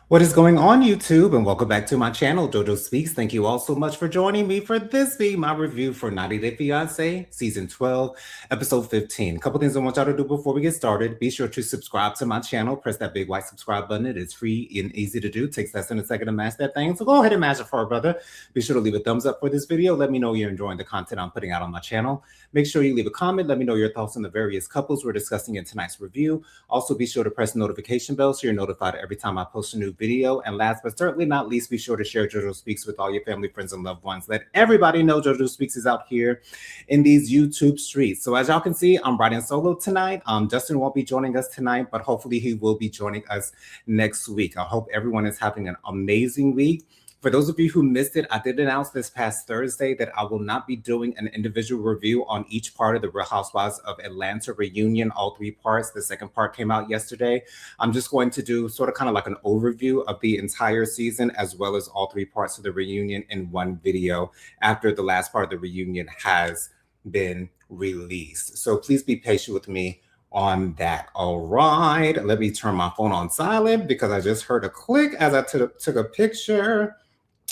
What is going on, YouTube? And welcome back to my channel, JoJo Speaks. Thank you all so much for joining me for this being my review for 90 Day Fiance, Season 12, Episode 15. A couple things I want y'all to do before we get started. Be sure to subscribe to my channel. Press that big white subscribe button. It is free and easy to do. It takes less than a second to mash that thing. So go ahead and mash it for a brother. Be sure to leave a thumbs up for this video. Let me know you're enjoying the content I'm putting out on my channel. Make sure you leave a comment. Let me know your thoughts on the various couples we're discussing in tonight's review. Also, be sure to press the notification bell so you're notified every time I post a new video. And last but certainly not least, be sure to share JoJo Speaks with all your family, friends, and loved ones. Let everybody know JoJo Speaks is out here in these YouTube streets. So as y'all can see, I'm riding solo tonight. Justin won't be joining us tonight, but hopefully he will be joining us next week. I hope everyone is having an amazing week. For those of you who missed it, I did announce this past Thursday that I will not be doing an individual review on each part of the Real Housewives of Atlanta reunion, all three parts. The second part came out yesterday. I'm just going to do sort of kind of like an overview of the entire season, as well as all three parts of the reunion in one video after the last part of the reunion has been released. So please be patient with me on that. All right, let me turn my phone on silent because I just heard a click as I took a picture.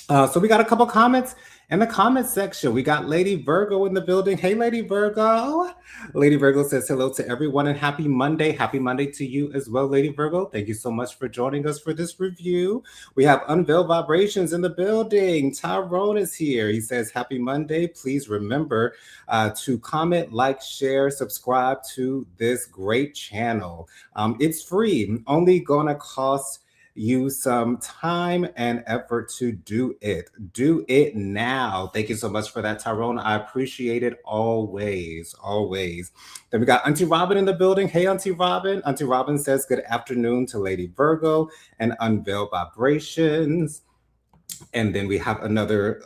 So we got a couple comments in the comment section. We got Lady Virgo in the building. Hey, Lady Virgo. Lady Virgo says hello to everyone and happy Monday. Happy Monday to you as well, Lady Virgo. Thank you so much for joining us for this review. We have Unveil Vibrations in the building. Tyrone is here. He says happy Monday. Please remember to comment, like, share, subscribe to this great channel. It's free. Only gonna cost use some time and effort to do it. Do it now. Thank you so much for that, Tyrone. I appreciate it always, always. Then we got Auntie Robin in the building. Hey, Auntie Robin. Auntie Robin says good afternoon to Lady Virgo and Unveil Vibrations. And then we have another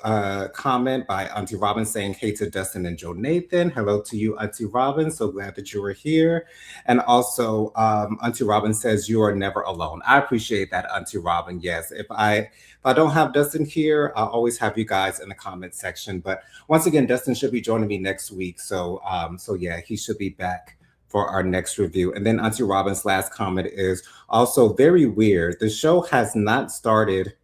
comment by Auntie Robin saying, hey to Dustin and Joe Nathan. Hello to you, Auntie Robin. So glad that you were here. And also, Auntie Robin says, you are never alone. I appreciate that, Auntie Robin. Yes, if I don't have Dustin here, I'll always have you guys in the comment section. But once again, Dustin should be joining me next week. So yeah, he should be back for our next review. And then Auntie Robin's last comment is also very weird. The show has not started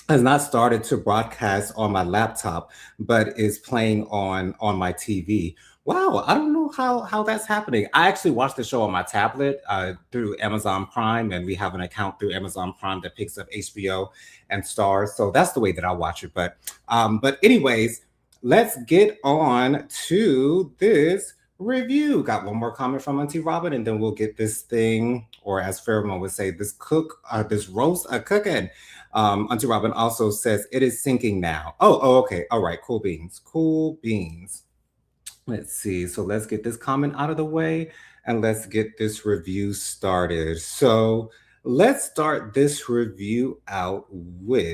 to broadcast on my laptop, but is playing on my TV. Wow, I don't know how that's happening. I actually watched the show on my tablet through Amazon Prime, and we have an account through Amazon Prime that picks up HBO and Stars. So that's the way that I watch it. But anyways, let's get on to this review. Got one more comment from Auntie Robin, and then we'll get this thing, or as Pheromone would say, this roast cooking. Auntie Robin also says it is sinking now. Oh, okay. All right. Cool beans. Cool beans. Let's see. So let's get this comment out of the way and let's get this review started. So let's start this review out with,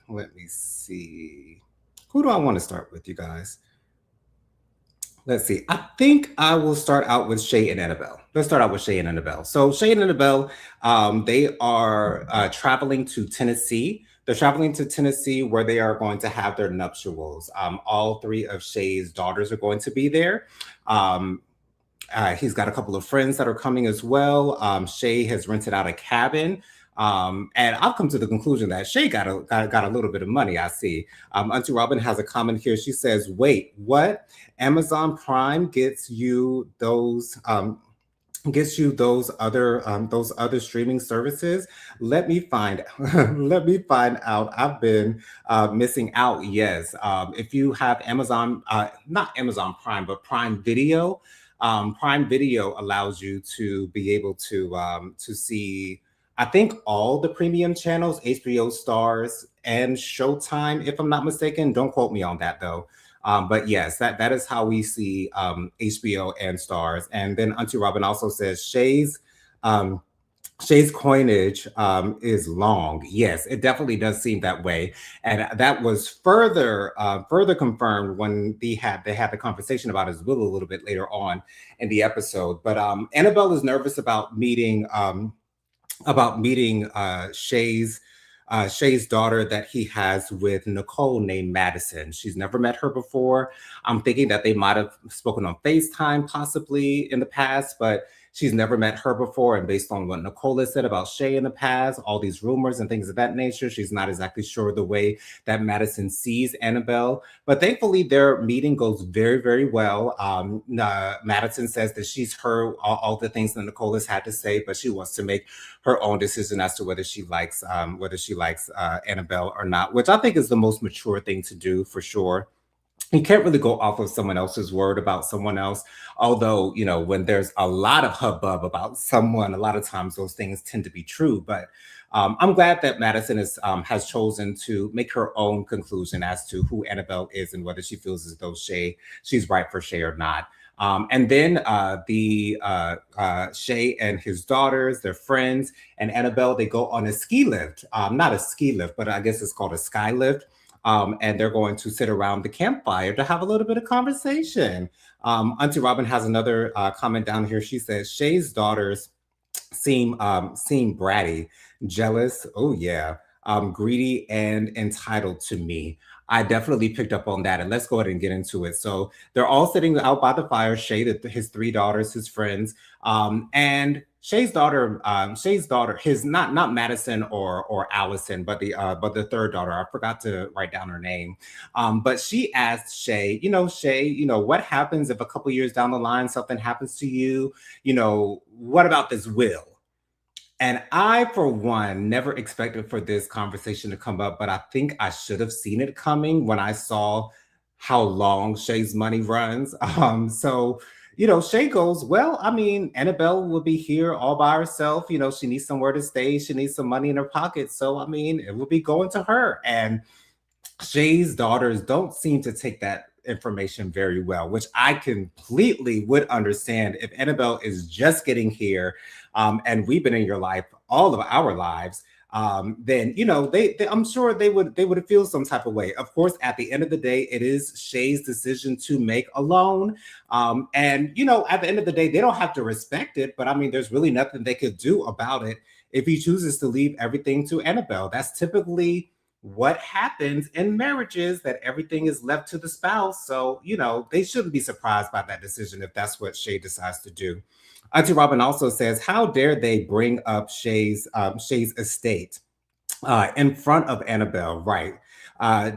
let me see. Who do I want to start with, you guys? Let's see. I think I will start out with Shay and Annabelle. Let's start out with Shay and Annabelle. So Shay and Annabelle, they are traveling to Tennessee. They're traveling to Tennessee where they are going to have their nuptials. All three of Shay's daughters are going to be there. He's got a couple of friends that are coming as well. Shay has rented out a cabin. And I've come to the conclusion that Shay got a little bit of money, I see. Auntie Robin has a comment here. She says, wait, what? Amazon Prime gets you those other streaming services? Let me find out. I've been missing out. Yes. If you have Amazon, not Amazon Prime, but Prime Video, Prime Video allows you to be able to see, I think, all the premium channels, HBO, Stars, and Showtime, if I'm not mistaken. Don't quote me on that though. But yes, that is how we see HBO and Stars. And then Auntie Robin also says Shay's coinage is long. Yes, it definitely does seem that way. And that was further confirmed when they had the conversation about his will a little bit later on in the episode. But Annabelle is nervous about meeting Shay's daughter that he has with Nicole named Madison. She's never met her before. I'm thinking that they might have spoken on FaceTime possibly in the past, but she's never met her before. And based on what Nicole has said about Shay in the past, all these rumors and things of that nature, she's not exactly sure the way that Madison sees Annabelle. But thankfully, their meeting goes very, very well. Madison says that she's heard all the things that Nicole has had to say, but she wants to make her own decision as to whether she likes Annabelle or not, which I think is the most mature thing to do for sure. You can't really go off of someone else's word about someone else. Although, when there's a lot of hubbub about someone, a lot of times those things tend to be true. But I'm glad that Madison has chosen to make her own conclusion as to who Annabelle is and whether she feels as though she's right for Shay or not. And then the Shay and his daughters, their friends, and Annabelle, they go on a ski lift. Not a ski lift, but I guess it's called a sky lift. And they're going to sit around the campfire to have a little bit of conversation. Auntie Robin has another comment down here. She says Shay's daughters seem bratty, jealous. Oh yeah, greedy and entitled to me. I definitely picked up on that, and let's go ahead and get into it. So they're all sitting out by the fire. Shay, his three daughters, his friends, and Shay's daughter, his not Madison or Allison, but the third daughter. I forgot to write down her name. But she asked Shay, Shay, what happens if a couple years down the line something happens to you? What about this will? And I, for one, never expected for this conversation to come up, but I think I should have seen it coming when I saw how long Shay's money runs. Shay goes, well, I mean, Annabelle will be here all by herself. She needs somewhere to stay. She needs some money in her pocket. So, I mean, it will be going to her. And Shay's daughters don't seem to take that information very well, which I completely would understand if Annabelle is just getting here, and we've been in your life all of our lives. Then I'm sure they would feel some type of way. Of course, at the end of the day, it is Shay's decision to make alone. And at the end of the day, they don't have to respect it, but I mean, there's really nothing they could do about it if he chooses to leave everything to Annabelle. That's typically what happens in marriages, that everything is left to the spouse. So, they shouldn't be surprised by that decision if that's what Shay decides to do. Auntie Robin also says, how dare they bring up Shay's estate in front of Annabelle, right?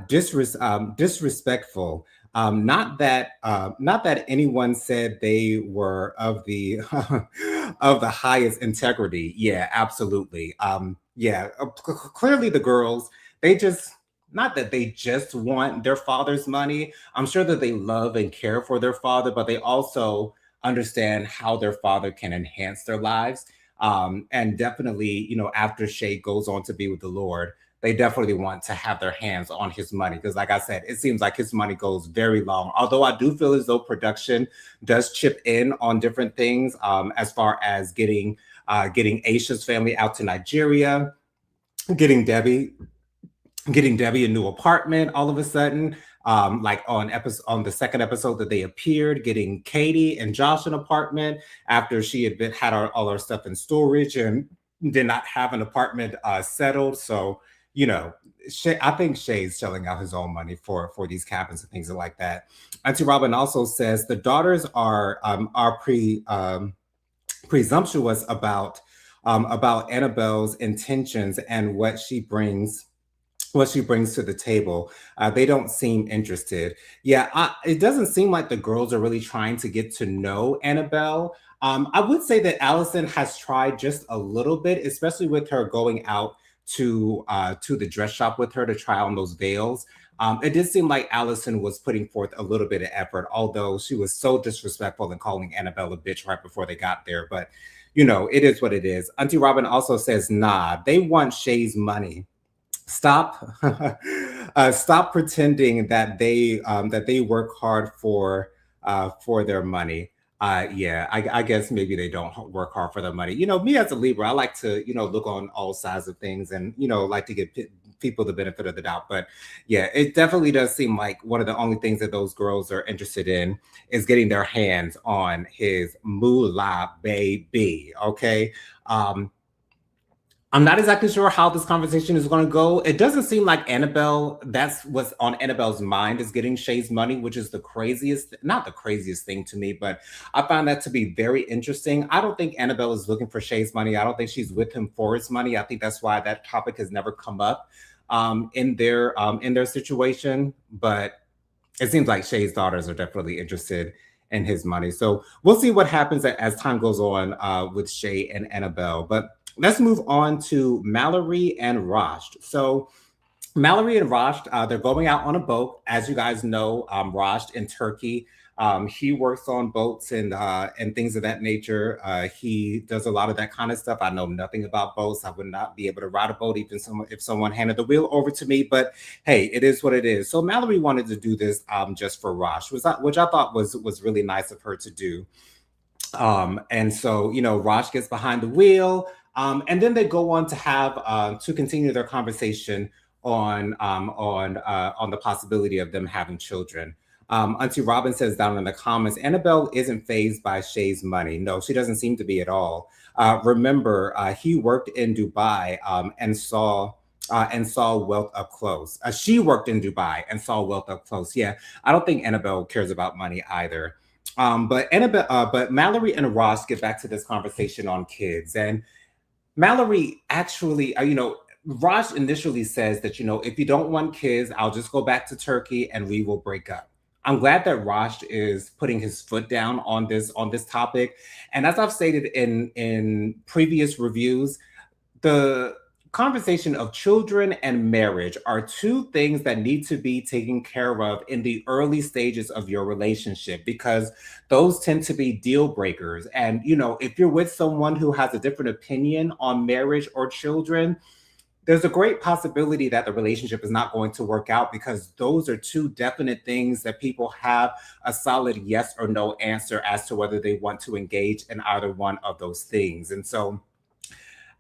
Disrespectful. Not that anyone said they were of the of the highest integrity. Yeah, absolutely. Clearly the girls, they just, not that they just want their father's money. I'm sure that they love and care for their father, but they also understand how their father can enhance their lives. And definitely, after Shay goes on to be with the Lord, they definitely want to have their hands on his money. Because, like I said, it seems like his money goes very long. Although I do feel as though production does chip in on different things, as far as getting Aisha's family out to Nigeria, getting Debbie a new apartment all of a sudden. Like on the second episode that they appeared, getting Katie and Josh an apartment after she had all her stuff in storage and did not have an apartment settled. So, I think Shay's shelling out his own money for these cabins and things like that. Auntie Robin also says the daughters are presumptuous about Annabelle's intentions and what she brings to the table. They don't seem interested. Yeah, it doesn't seem like the girls are really trying to get to know Annabelle. I would say that Allison has tried just a little bit, especially with her going out to the dress shop with her to try on those veils. It did seem like Allison was putting forth a little bit of effort, although she was so disrespectful in calling Annabelle a bitch right before they got there. But it is what it is. Auntie Robin also says, nah, they want Shay's money. Stop stop pretending that they work hard for their money. Yeah, I guess maybe they don't work hard for their money. Me as a Libra, I like to look on all sides of things and like to give people the benefit of the doubt. But yeah, it definitely does seem like one of the only things that those girls are interested in is getting their hands on his moolah baby. Okay. I'm not exactly sure how this conversation is going to go. It doesn't seem like Annabelle, that's what's on Annabelle's mind, is getting Shay's money, which is the craziest, not the craziest thing to me, but I find that to be very interesting. I don't think Annabelle is looking for Shay's money. I don't think she's with him for his money. I think that's why that topic has never come up in their situation. But it seems like Shay's daughters are definitely interested in his money. So we'll see what happens as time goes on with Shay and Annabelle. But let's move on to Mallory and Rosh. So Mallory and Rosh, they're going out on a boat. As you guys know, Rosh in Turkey, he works on boats and things of that nature. He does a lot of that kind of stuff. I know nothing about boats. I would not be able to ride a boat even if someone handed the wheel over to me. But hey, it is what it is. So Mallory wanted to do this just for Rosh, which I thought was really nice of her to do. And so, Raj gets behind the wheel, and then they go on to have to continue their conversation on the possibility of them having children. Auntie Robin says down in the comments, Annabelle isn't phased by Shay's money. No, she doesn't seem to be at all. Remember, he worked in Dubai and saw wealth up close. She worked in Dubai and saw wealth up close. Yeah, I don't think Annabelle cares about money either. But Mallory and Ross get back to this conversation on kids, and Mallory actually, Ross initially says that if you don't want kids, I'll just go back to Turkey and we will break up. I'm glad that Rosh is putting his foot down on this topic, and as I've stated in previous reviews, the conversation of children and marriage are two things that need to be taken care of in the early stages of your relationship because those tend to be deal breakers. And, if you're with someone who has a different opinion on marriage or children, there's a great possibility that the relationship is not going to work out because those are two definite things that people have a solid yes or no answer as to whether they want to engage in either one of those things. And so,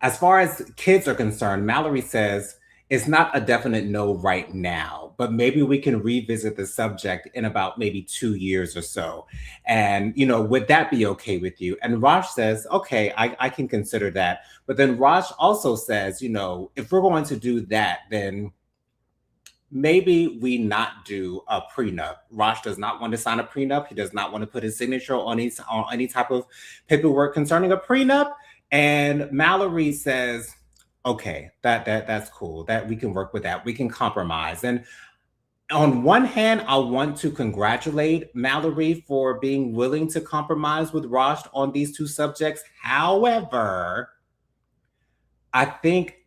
as far as kids are concerned, Mallory says it's not a definite no right now, but maybe we can revisit the subject in about maybe 2 years or so. And, would that be okay with you? And Raj says, okay, I can consider that. But then Raj also says, if we're going to do that, then maybe we not do a prenup. Raj does not want to sign a prenup. He does not want to put his signature on any type of paperwork concerning a prenup. And Mallory says, okay, that's cool. That we can work with that. We can compromise. And on one hand, I want to congratulate Mallory for being willing to compromise with Raj on these two subjects. However, I think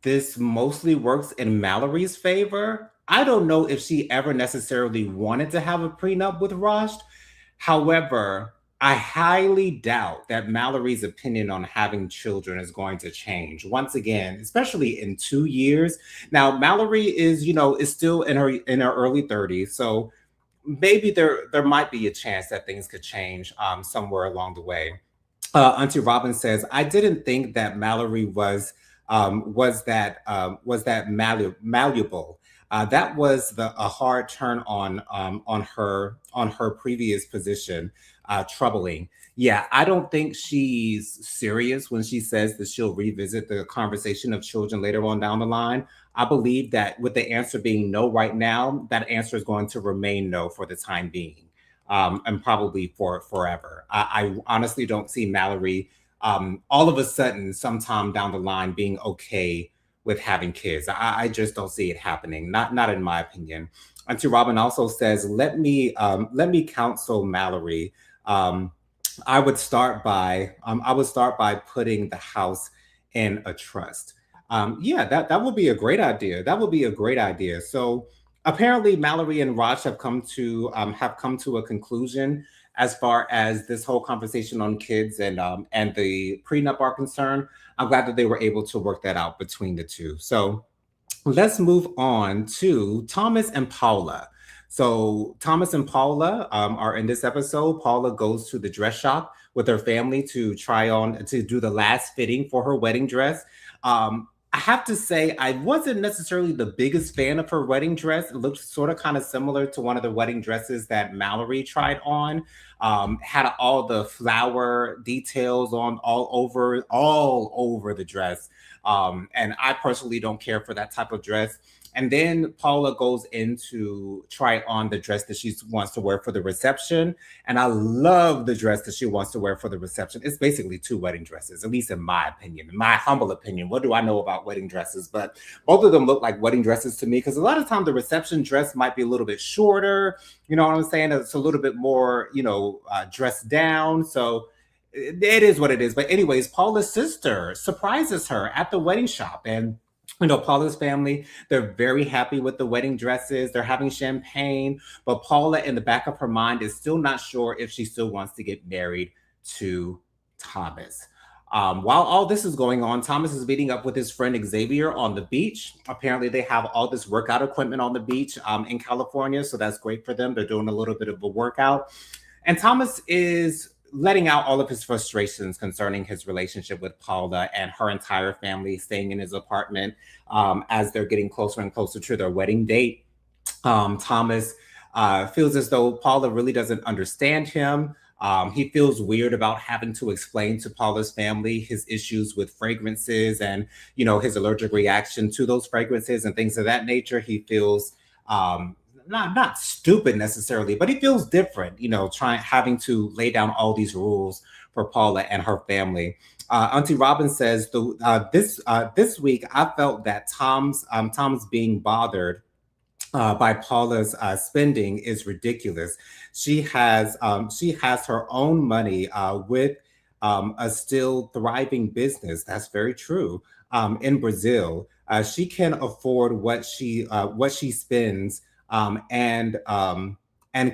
this mostly works in Mallory's favor. I don't know if she ever necessarily wanted to have a prenup with Raj. However, I highly doubt that Mallory's opinion on having children is going to change once again, especially in 2 years. Now, Mallory is still in her early 30s, so maybe there might be a chance that things could change somewhere along the way. Auntie Robin says, I didn't think that Mallory was that malleable. That was a hard turn on her previous position. Troubling. Yeah, I don't think she's serious when she says that she'll revisit the conversation of children later on down the line. I believe that with the answer being no right now, that answer is going to remain no for the time being, and probably for forever. I honestly don't see Mallory all of a sudden, sometime down the line, being okay with having kids. I just don't see it happening. Not in my opinion. Auntie Robin also says, let me counsel Mallory. Um, I would start by putting the house in a trust. Yeah, that would be a great idea. That would be a great idea. So apparently, Mallory and Raj have come to a conclusion as far as this whole conversation on kids and the prenup are concerned. I'm glad that they were able to work that out between the two. So let's move on to Thomas and Paula. So Thomas and Paula are in this episode. Paula goes to the dress shop with her family to try on to do the last fitting for her wedding dress. Um, I have to say, I wasn't necessarily the biggest fan of her wedding dress. It looked sort of kind of similar to one of the wedding dresses that Mallory tried on. Had all the flower details on all over the dress. And I personally don't care for that type of dress. And then Paula goes in to try on the dress that she wants to wear for the reception. And I love the dress that she wants to wear for the reception. It's basically two wedding dresses, at least in my opinion, in my humble opinion. What do I know about wedding dresses? But both of them look like wedding dresses to me because a lot of times the reception dress might be a little bit shorter. You know what I'm saying? It's a little bit more, dressed down. So it is what it is. But anyways, Paula's sister surprises her at the wedding shop, and Paula's family, they're very happy with the wedding dresses. They're having champagne, but Paula, in the back of her mind, is still not sure if she still wants to get married to Thomas. While all this is going on, Thomas is meeting up with his friend Xavier on the beach. Apparently, they have all this workout equipment on the beach in California, so that's great for them. They're doing a little bit of a workout. And Thomas is letting out all of his frustrations concerning his relationship with Paula and her entire family staying in his apartment as they're getting closer and closer to their wedding date. Thomas feels as though Paula really doesn't understand him. He feels weird about having to explain to Paula's family his issues with fragrances and, his allergic reaction to those fragrances and things of that nature. He feels not stupid necessarily, but he feels different, trying having to lay down all these rules for Paula and her family. Auntie Robin says this week I felt that Tom's being bothered by Paula's spending is ridiculous. She has her own money with a still thriving business. That's very true. In Brazil, she can afford what she spends, and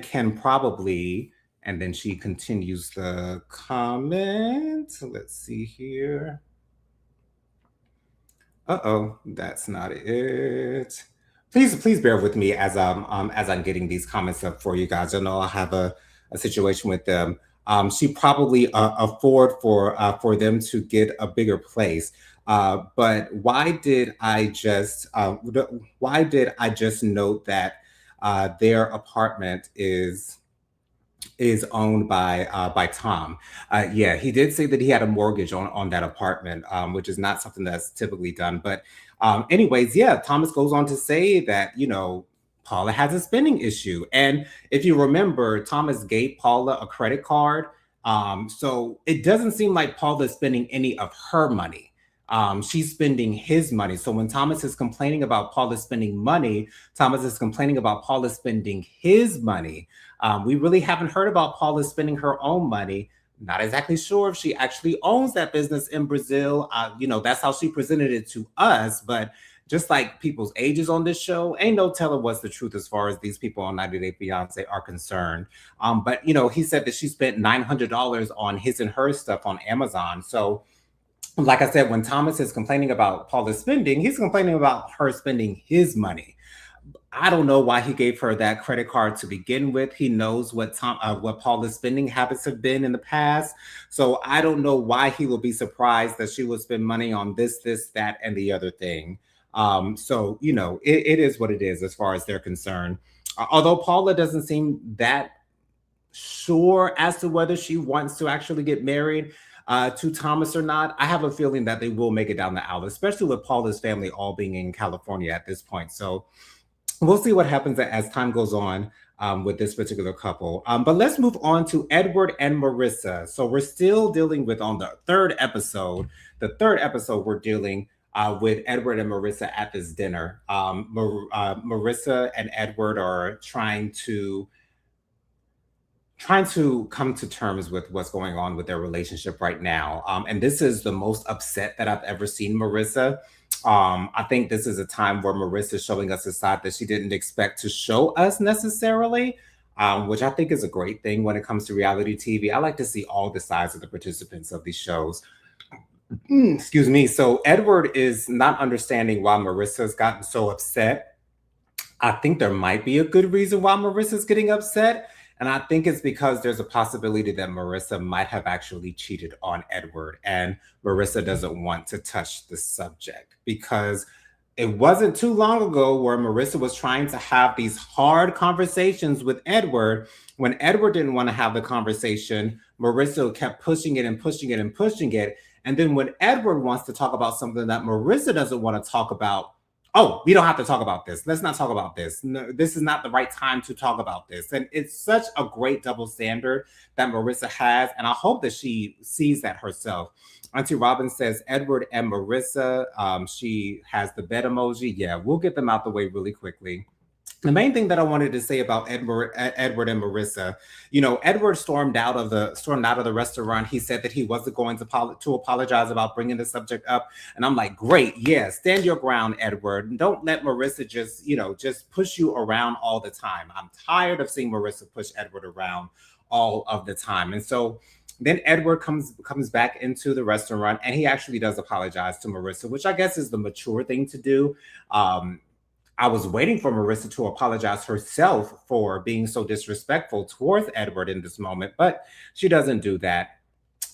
can probably. And then she continues the comment. Let's see here. Uh-oh, that's not it. Please bear with me as I'm getting these comments up for you guys. I know I have a situation with them. She probably afford for them to get a bigger place. But why did I just note that their apartment is owned by Tom? Yeah, he did say that he had a mortgage on that apartment, which is not something that's typically done. But anyways, yeah, Thomas goes on to say that Paula has a spending issue, and if you remember, Thomas gave Paula a credit card. So it doesn't seem like Paula is spending any of her money. She's spending his money. So when Thomas is complaining about Paula spending money, Thomas is complaining about Paula spending his money. We really haven't heard about Paula spending her own money. Not exactly sure if she actually owns that business in Brazil. That's how she presented it to us. But just like people's ages on this show, ain't no telling what's the truth as far as these people on 90 Day Fiance are concerned. But he said that she spent $900 on his and her stuff on Amazon. So like I said, when Thomas is complaining about Paula's spending, he's complaining about her spending his money. I don't know why he gave her that credit card to begin with. He knows what Paula's spending habits have been in the past. So I don't know why he will be surprised that she would spend money on this, that, and the other thing. So it is what it is as far as they're concerned. Although Paula doesn't seem that sure as to whether she wants to actually get married to Thomas or not, I have a feeling that they will make it down the aisle, especially with Paula's family all being in California at this point. So we'll see what happens as time goes on with this particular couple. But let's move on to Edward and Marissa. So we're still dealing with, on the third episode, we're dealing with Edward and Marissa at this dinner. Marissa and Edward are trying to come to terms with what's going on with their relationship right now. And this is the most upset that I've ever seen Marissa. I think this is a time where Marissa is showing us a side that she didn't expect to show us necessarily, which I think is a great thing when it comes to reality TV. I like to see all the sides of the participants of these shows. Excuse me. So Edward is not understanding why Marissa's gotten so upset. I think there might be a good reason why Marissa's getting upset. And I think it's because there's a possibility that Marissa might have actually cheated on Edward, and Marissa doesn't want to touch the subject because it wasn't too long ago where Marissa was trying to have these hard conversations with Edward. When Edward didn't want to have the conversation, Marissa kept pushing it and pushing it and pushing it. And then when Edward wants to talk about something that Marissa doesn't want to talk about, oh, we don't have to talk about this. Let's not talk about this. No, this is not the right time to talk about this. And it's such a great double standard that Marissa has. And I hope that she sees that herself. Auntie Robin says Edward and Marissa. She has the bed emoji. Yeah, we'll get them out the way really quickly. The main thing that I wanted to say about Edward and Marissa, Edward stormed out of the restaurant. He said that he wasn't going to apologize about bringing the subject up, and I'm like, great, yeah, stand your ground, Edward. Don't let Marissa just push you around all the time. I'm tired of seeing Marissa push Edward around all of the time, and so. Then Edward comes back into the restaurant and he actually does apologize to Marissa, which I guess is the mature thing to do. I was waiting for Marissa to apologize herself for being so disrespectful towards Edward in this moment, but she doesn't do that.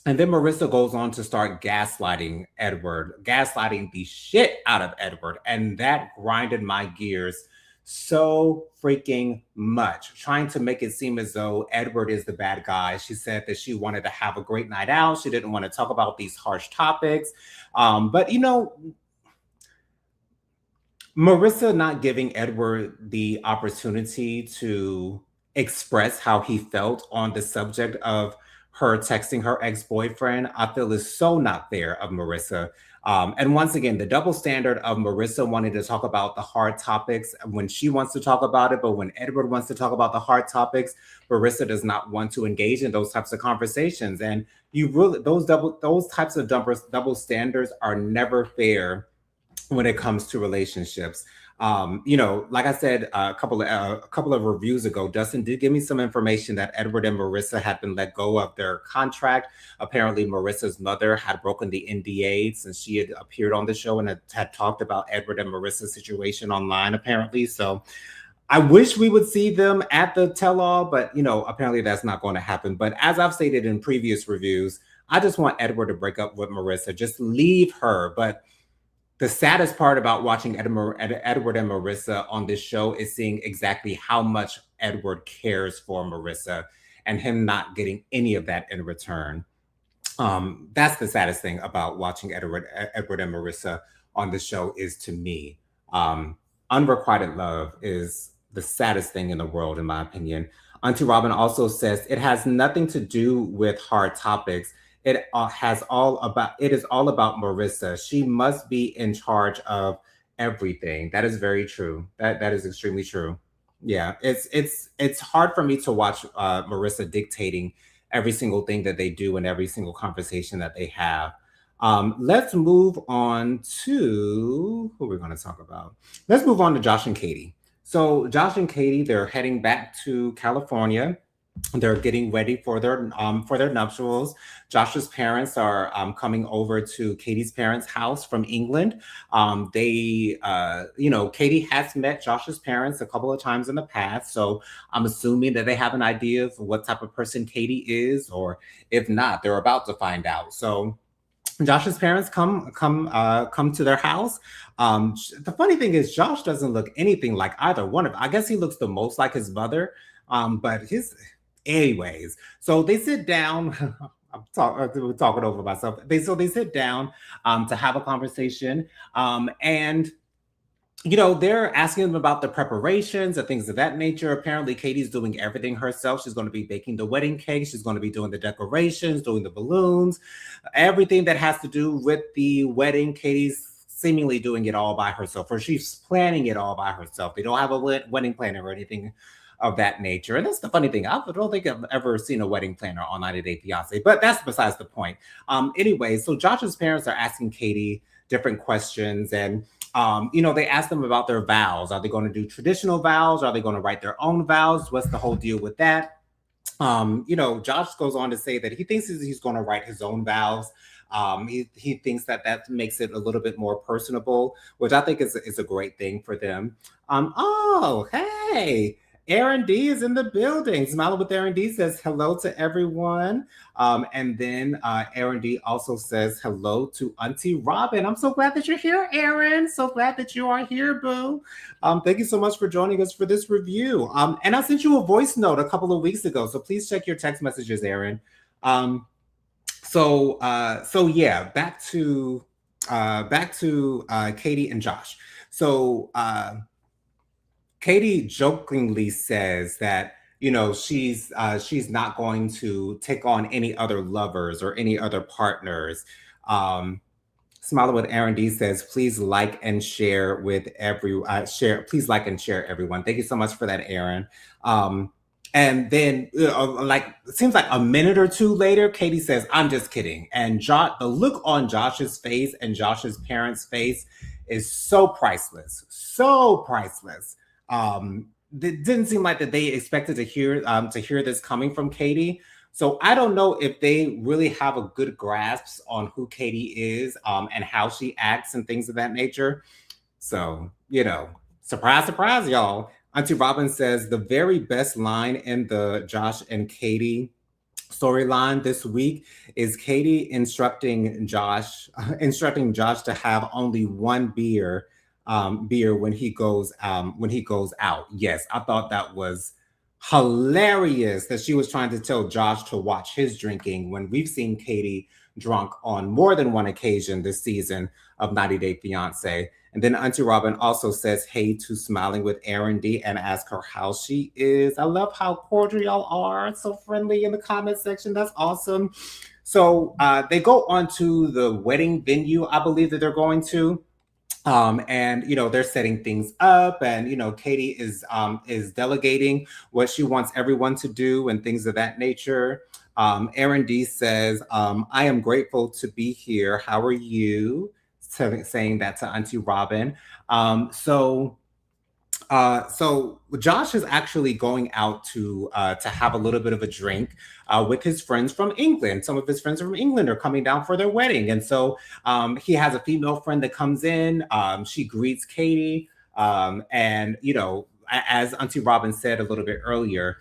And then Marissa goes on to start gaslighting Edward, gaslighting the shit out of Edward. And that grinded my gears so freaking much, trying to make it seem as though Edward is the bad guy. She said that she wanted to have a great night out. She didn't want to talk about these harsh topics. But Marissa not giving Edward the opportunity to express how he felt on the subject of her texting her ex-boyfriend, I feel is so not fair of Marissa. And once again, the double standard of Marissa wanting to talk about the hard topics when she wants to talk about it, but when Edward wants to talk about the hard topics, Marissa does not want to engage in those types of conversations. And you really those types of double standards are never fair when it comes to relationships. Like I said a couple of reviews ago, Dustin did give me some information that Edward and Marissa had been let go of their contract. Apparently, Marissa's mother had broken the NDA since she had appeared on the show and had talked about Edward and Marissa's situation online, apparently. So I wish we would see them at the tell-all, but apparently that's not going to happen. But as I've stated in previous reviews, I just want Edward to break up with Marissa. Just leave her. But the saddest part about watching Edward and Marissa on this show is seeing exactly how much Edward cares for Marissa and him not getting any of that in return. That's the saddest thing about watching Edward and Marissa on the show is to me. Unrequited love is the saddest thing in the world, in my opinion. Auntie Robin also says it has nothing to do with hard topics. It is all about Marissa. She must be in charge of everything. That is very true. That is extremely true. Yeah, it's hard for me to watch Marissa dictating every single thing that they do and every single conversation that they have. Let's move on to who we're going to talk about. Let's move on to Josh and Katie. So Josh and Katie, they're heading back to California. They're getting ready for their nuptials. Josh's parents are coming over to Katie's parents' house from England. Katie has met Josh's parents a couple of times in the past, so I'm assuming that they have an idea of what type of person Katie is, or if not, they're about to find out. So Josh's parents come to their house. The funny thing is, Josh doesn't look anything like either one of them. I guess he looks the most like his mother, but anyways. So they sit down. I'm talking over myself. They sit down to have a conversation, and they're asking them about the preparations and things of that nature. Apparently, Katie's doing everything herself. She's going to be baking the wedding cake. She's going to be doing the decorations, doing the balloons, everything that has to do with the wedding. Katie's seemingly doing it all by herself, or she's planning it all by herself. They don't have a wedding planner or anything of that nature. And that's the funny thing. I don't think I've ever seen a wedding planner on 90 Day Fiance, but that's besides the point. Anyway, so Josh's parents are asking Katie different questions, and they ask them about their vows. Are they going to do traditional vows? Are they going to write their own vows? What's the whole deal with that? Josh goes on to say that he thinks he's going to write his own vows. He thinks that makes it a little bit more personable, which I think is a great thing for them. Oh, hey. Aaron D is in the building. Smiling with Aaron D says hello to everyone. And then Aaron D also says hello to Auntie Robin. I'm so glad that you're here, Aaron. So glad that you are here, boo. Thank you so much for joining us for this review. And I sent you a voice note a couple of weeks ago, so please check your text messages, Aaron. Um, so yeah, back to Katie and Josh. So Katie jokingly says that she's not going to take on any other lovers or any other partners. Um, Smiling with Aaron D says, please like and share with every share. Please like and share everyone. Thank you so much for that, Aaron. And then, like, it seems like a minute or two later, Katie says, I'm just kidding. And the look on Josh's face and Josh's parents' face is so priceless. So priceless. It didn't seem like that they expected to hear this coming from Katie. So I don't know if they really have a good grasp on who Katie is and how she acts and things of that nature. So, surprise, surprise, y'all. Auntie Robin says the very best line in the Josh and Katie storyline this week is Katie instructing Josh to have only one beer when he goes out. Yes, I thought that was hilarious that she was trying to tell Josh to watch his drinking when we've seen Katie drunk on more than one occasion this season of 90 Day Fiance. And then Auntie Robin also says hey to Smiling with Aaron D and ask her how she is. I love how cordial y'all are, so friendly in the comment section. That's awesome. So they go on to the wedding venue, I believe that they're going to. And they're setting things up, and Katie is delegating what she wants everyone to do and things of that nature. Aaron D says, I am grateful to be here. How are you? Saying that to Auntie Robin. So Josh is actually going out to have a little bit of a drink with his friends from England. Some of his friends from England are coming down for their wedding, and so he has a female friend that comes in. She greets Katie, and as Auntie Robin said a little bit earlier,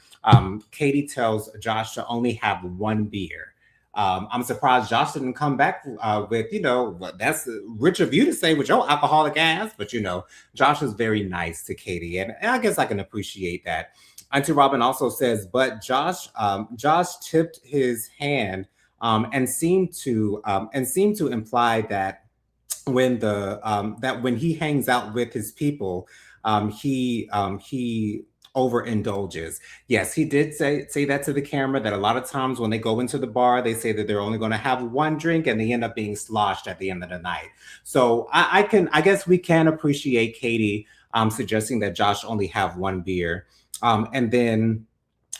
Katie tells Josh to only have one beer. I'm surprised Josh didn't come back with, that's rich of you to say with your alcoholic ass, but Josh is very nice to Katie, and I guess I can appreciate that. Auntie Robin also says, but Josh tipped his hand and seemed to imply that when he hangs out with his people, he overindulges. Yes, he did say that to the camera, that a lot of times when they go into the bar, they say that they're only going to have one drink and they end up being sloshed at the end of the night. So I guess we can appreciate Katie suggesting that Josh only have one beer. And then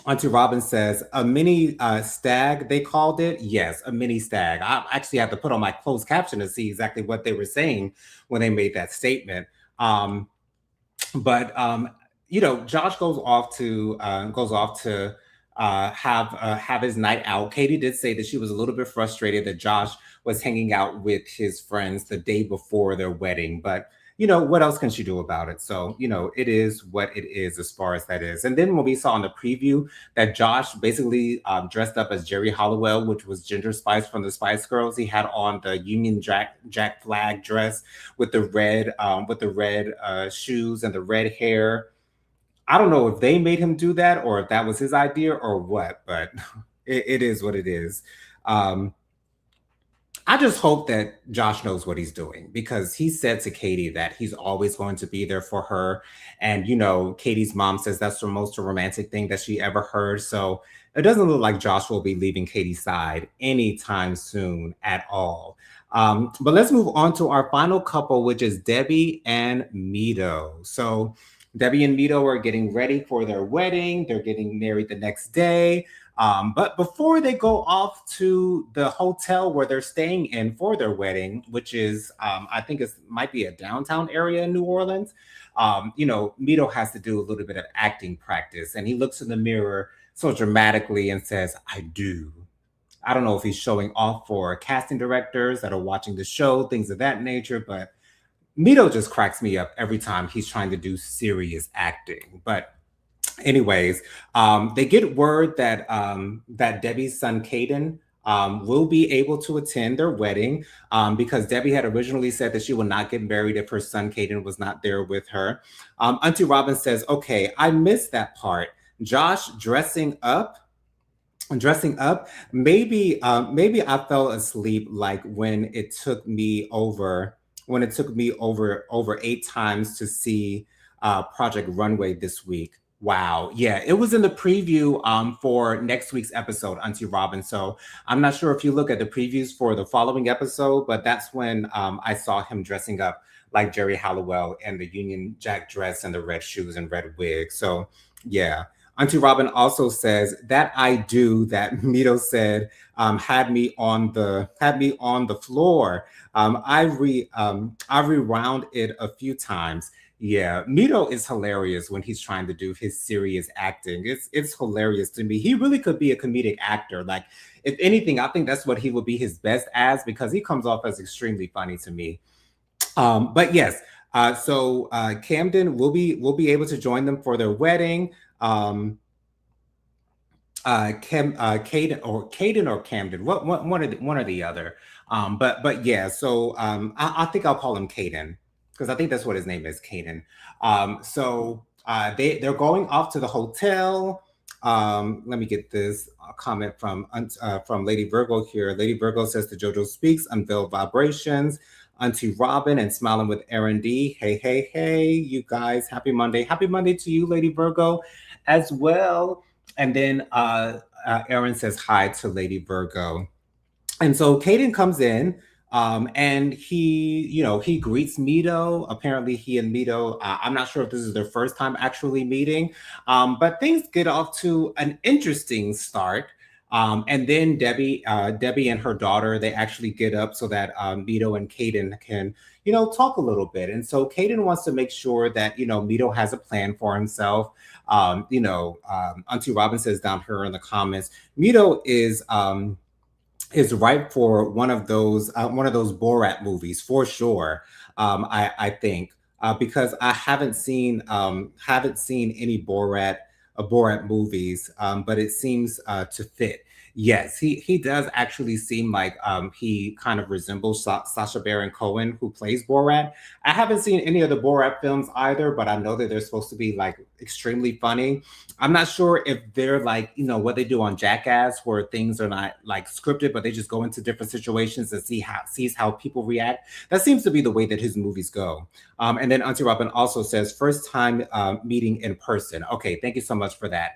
Auntie Robin says, a mini stag, they called it. Yes, a mini stag. I actually had to put on my closed caption to see exactly what they were saying when they made that statement. But Josh goes off to have his night out. Katie did say that she was a little bit frustrated that Josh was hanging out with his friends the day before their wedding, but what else can she do about it? So it is what it is as far as that is. And then when we saw in the preview that Josh basically dressed up as Jerry Halliwell, which was Ginger Spice from the Spice Girls, he had on the Union Jack flag dress with the red shoes and the red hair. I don't know if they made him do that or if that was his idea or what, but it is what it is. I just hope that Josh knows what he's doing, because he said to Katie that he's always going to be there for her. And, Katie's mom says that's the most romantic thing that she ever heard. So it doesn't look like Josh will be leaving Katie's side anytime soon at all. But let's move on to our final couple, which is Debbie and Mito. So Debbie and Mito are getting ready for their wedding. They're getting married the next day. But before they go off to the hotel where they're staying in for their wedding, which is, I think it might be a downtown area in New Orleans, Mito has to do a little bit of acting practice. And he looks in the mirror so dramatically and says, I do. I don't know if he's showing off for casting directors that are watching the show, things of that nature, but Mito just cracks me up every time he's trying to do serious acting. But Anyways, they get word that Debbie's son Caden will be able to attend their wedding because Debbie had originally said that she would not get married if her son Caden was not there with her. Auntie Robin says, "Okay, I missed that part. Josh dressing up. Maybe I fell asleep like when it took me over 8 times to see Project Runway this week. Wow, yeah, it was in the preview for next week's episode, Auntie Robin. So I'm not sure if you look at the previews for the following episode, but that's when I saw him dressing up like Jerry Halliwell in the Union Jack dress and the red shoes and red wig. So yeah. Auntie Robin also says that I do that Mito said had me on the floor. I rewound it a few times. Yeah, Mito is hilarious when he's trying to do his serious acting. It's hilarious to me. He really could be a comedic actor. Like, if anything, I think that's what he would be his best as because he comes off as extremely funny to me. But yes, so Camden will be able to join them for their wedding. Um, Caden or Camden, one or the other. But yeah, so I think I'll call him Caden because I think that's what his name is, Caden. So they're going off to the hotel. Let me get this comment from Lady Virgo here. Lady Virgo says to JoJo Speaks, unveil vibrations. Auntie Robin and smiling with Aaron D. Hey, hey, hey, you guys. Happy Monday. Happy Monday to you, Lady Virgo, as well. And then Aaron says hi to Lady Virgo. And so Caden comes in, and he greets Mito. Apparently, he and Mito, I'm not sure if this is their first time actually meeting, but things get off to an interesting start. And then Debbie and her daughter, they actually get up so that Mito and Caden can, talk a little bit. And so Caden wants to make sure that, Mito has a plan for himself. Auntie Robin says down here in the comments, Mito is ripe for one of those Borat movies for sure. I think because I haven't seen any Borat movies, but it seems to fit. Yes, he does actually seem like he kind of resembles Sasha Baron Cohen, who plays Borat. I haven't seen any of the Borat films either, but I know that they're supposed to be like extremely funny. I'm not sure if they're like, what they do on Jackass, where things are not like scripted, but they just go into different situations and sees how people react. That seems to be the way that his movies go. And then Auntie Robin also says, first time meeting in person. Okay, thank you so much for that.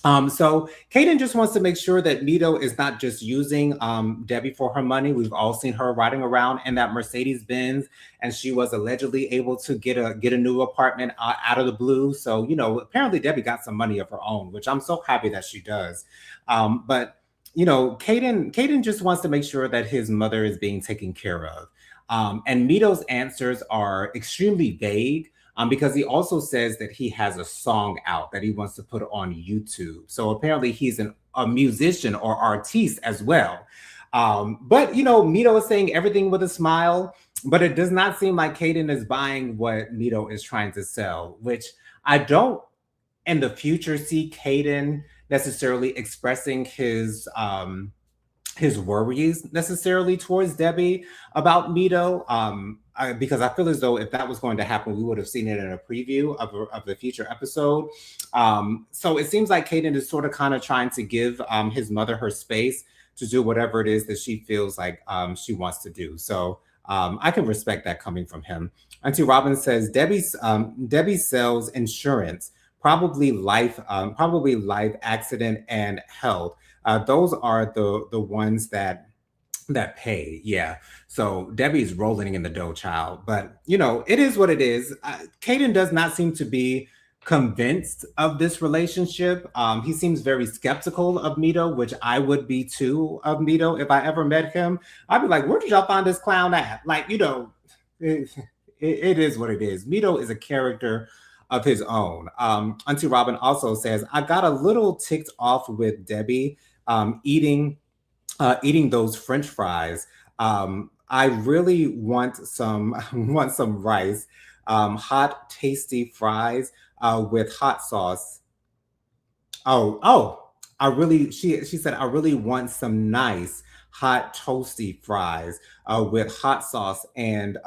So Kaden just wants to make sure that Mito is not just using Debbie for her money. We've all seen her riding around in that Mercedes Benz, and she was allegedly able to get a new apartment out of the blue. So apparently Debbie got some money of her own, which I'm so happy that she does. But Caden just wants to make sure that his mother is being taken care of. And Mito's answers are extremely vague because he also says that he has a song out that he wants to put on YouTube. So apparently he's a musician or artiste as well. But Mito is saying everything with a smile, but it does not seem like Caden is buying what Mito is trying to sell, which I don't in the future see Caden necessarily expressing his worries necessarily towards Debbie about Mito. Because I feel as though if that was going to happen, we would have seen it in a preview of the future episode. So it seems like Caden is sort of kind of trying to give his mother her space to do whatever it is that she feels like she wants to do. So I can respect that coming from him. Auntie Robin says Debbie sells insurance, probably life accident and health. Those are the ones that pay. Yeah. So Debbie's rolling in the dough, child. But it is what it is. Caden does not seem to be convinced of this relationship. He seems very skeptical of Mito, which I would be too of Mito if I ever met him. I'd be like, where did y'all find this clown at? Like, it is what it is. Mito is a character of his own. Auntie Robin also says, I got a little ticked off with Debbie eating those French fries. I really want some want some rice, hot, tasty fries with hot sauce. Oh, I really, she said, I really want some nice hot toasty fries with hot sauce and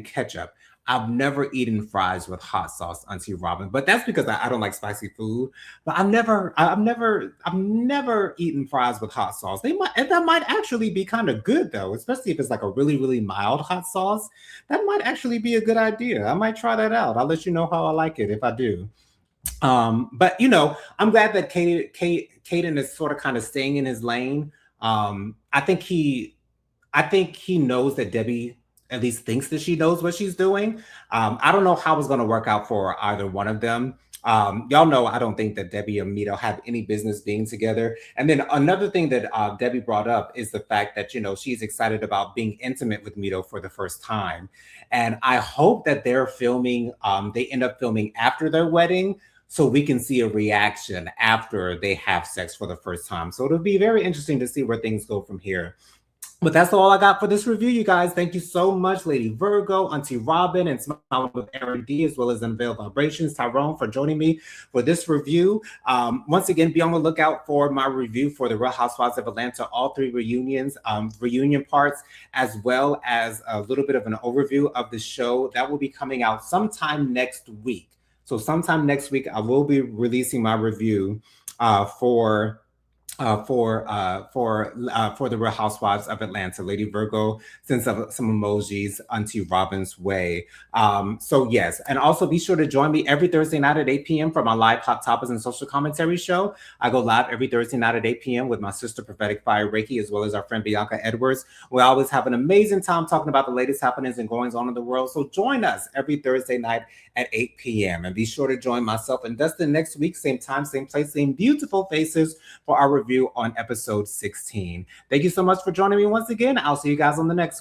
ketchup. I've never eaten fries with hot sauce, Auntie Robin, but that's because I don't like spicy food. But I've never eaten fries with hot sauce. That might actually be kind of good though, especially if it's like a really, really mild hot sauce. That might actually be a good idea. I might try that out. I'll let you know how I like it if I do. But I'm glad that Caden is sort of kind of staying in his lane. I think he knows that Debbie at least thinks that she knows what she's doing. I don't know how it's going to work out for either one of them. Y'all know I don't think that Debbie and Mito have any business being together. And then another thing that Debbie brought up is the fact that she's excited about being intimate with Mito for the first time, and I hope that they're filming. They end up filming after their wedding, so we can see a reaction after they have sex for the first time. So it'll be very interesting to see where things go from here. But that's all I got for this review, you guys. Thank you so much, Lady Virgo, Auntie Robin, and Smile with Aaron D, as well as Unveiled Vibrations, Tyrone, for joining me for this review. Once again, be on the lookout for my review for the Real Housewives of Atlanta, all three reunion parts, as well as a little bit of an overview of the show. That will be coming out sometime next week. So sometime next week, I will be releasing my review for the Real Housewives of Atlanta. Lady Virgo sends some emojis Auntie Robin's way. So yes, and also be sure to join me every Thursday night at 8 p.m. for my live Hot Topics and Social Commentary show. I go live every Thursday night at 8 p.m. with my sister Prophetic Fire Reiki, as well as our friend Bianca Edwards. We always have an amazing time talking about the latest happenings and goings on in the world. So join us every Thursday night at 8 p.m. And be sure to join myself and Dustin next week, same time, same place, same beautiful faces for our review on episode 16. Thank you so much for joining me once again. I'll see you guys on the next